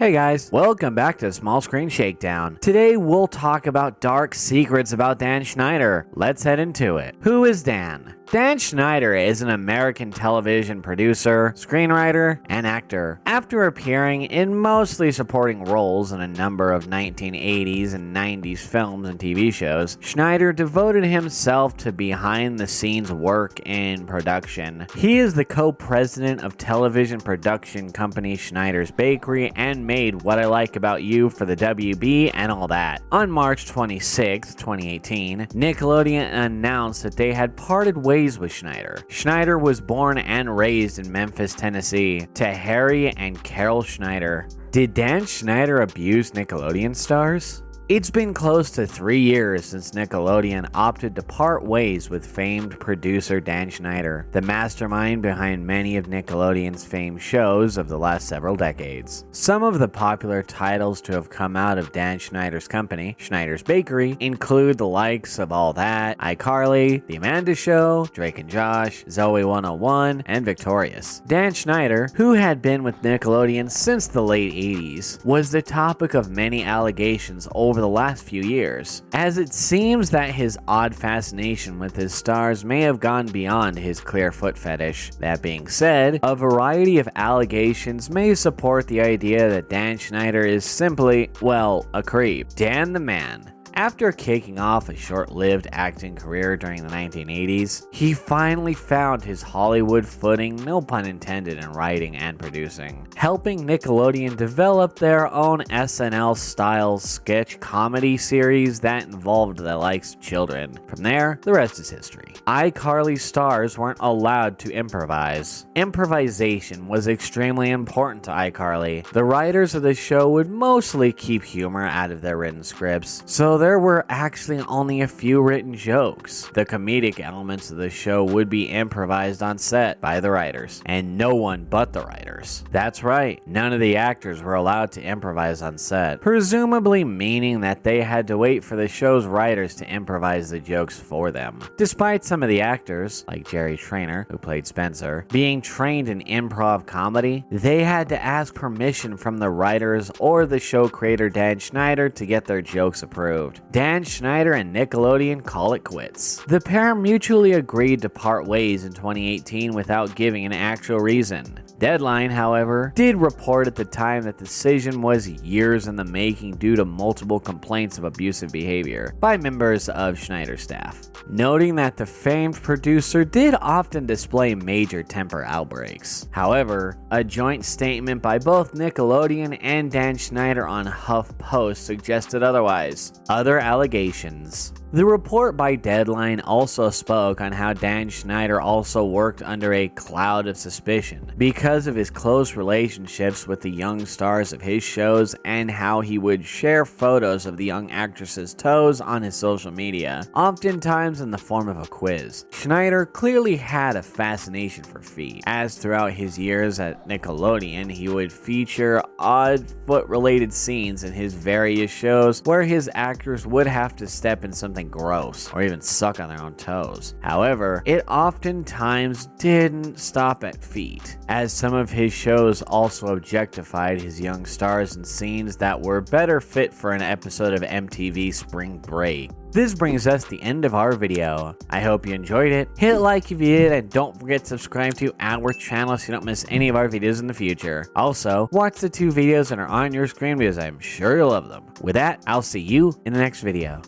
Hey guys, welcome back to Small Screen Shakedown. Today we'll talk about dark secrets about Dan Schneider. Let's head into it. Who is Dan? Dan Schneider is an American television producer, screenwriter, and actor. After appearing in mostly supporting roles in a number of 1980s and 90s films and TV shows, Schneider devoted himself to behind-the-scenes work in production. He is the co-president of television production company Schneider's Bakery and made What I Like About You for the WB and all that. On March 26, 2018, Nickelodeon announced that they had parted ways with Schneider. Schneider was born and raised in Memphis, Tennessee, to Harry and Carol Schneider. Did Dan Schneider abuse Nickelodeon stars? It's been close to 3 years since Nickelodeon opted to part ways with famed producer Dan Schneider, the mastermind behind many of Nickelodeon's famed shows of the last several decades. Some of the popular titles to have come out of Dan Schneider's company, Schneider's Bakery, include the likes of All That, iCarly, The Amanda Show, Drake and Josh, Zoe 101, and Victorious. Dan Schneider, who had been with Nickelodeon since the late 80s, was the topic of many allegations over the last few years, as it seems that his odd fascination with his stars may have gone beyond his clear foot fetish. That being said, a variety of allegations may support the idea that Dan Schneider is simply, well, a creep. Dan the Man. After kicking off a short-lived acting career during the 1980s, he finally found his Hollywood footing, no pun intended, in writing and producing, helping Nickelodeon develop their own SNL-style sketch comedy series that involved the likes of children. From there, the rest is history. iCarly stars weren't allowed to improvise. Improvisation was extremely important to iCarly. The writers of the show would mostly keep humor out of their written scripts, so there were actually only a few written jokes. The comedic elements of the show would be improvised on set by the writers, and no one but the writers. That's right, none of the actors were allowed to improvise on set, presumably meaning that they had to wait for the show's writers to improvise the jokes for them. Despite some of the actors, like Jerry Trainer, who played Spencer, being trained in improv comedy, they had to ask permission from the writers or the show creator Dan Schneider to get their jokes approved. Dan Schneider and Nickelodeon call it quits. The pair mutually agreed to part ways in 2018 without giving an actual reason. Deadline, however, did report at the time that the decision was years in the making due to multiple complaints of abusive behavior by members of Schneider's staff, noting that the famed producer did often display major temper outbreaks. However, a joint statement by both Nickelodeon and Dan Schneider on HuffPost suggested otherwise. Other allegations. The report by Deadline also spoke on how Dan Schneider also worked under a cloud of suspicion because of his close relationships with the young stars of his shows and how he would share photos of the young actresses' toes on his social media, oftentimes in the form of a quiz. Schneider clearly had a fascination for feet, as throughout his years at Nickelodeon he would feature odd foot-related scenes in his various shows where his actors would have to step in something gross or even suck on their own toes. However, it oftentimes didn't stop at feet, as some of his shows also objectified his young stars in scenes that were better fit for an episode of MTV Spring Break. This brings us to the end of our video. I hope you enjoyed it. Hit like if you did, and don't forget to subscribe to our channel so you don't miss any of our videos in the future. Also, watch the 2 videos that are on your screen because I'm sure you'll love them. With that, I'll see you in the next video.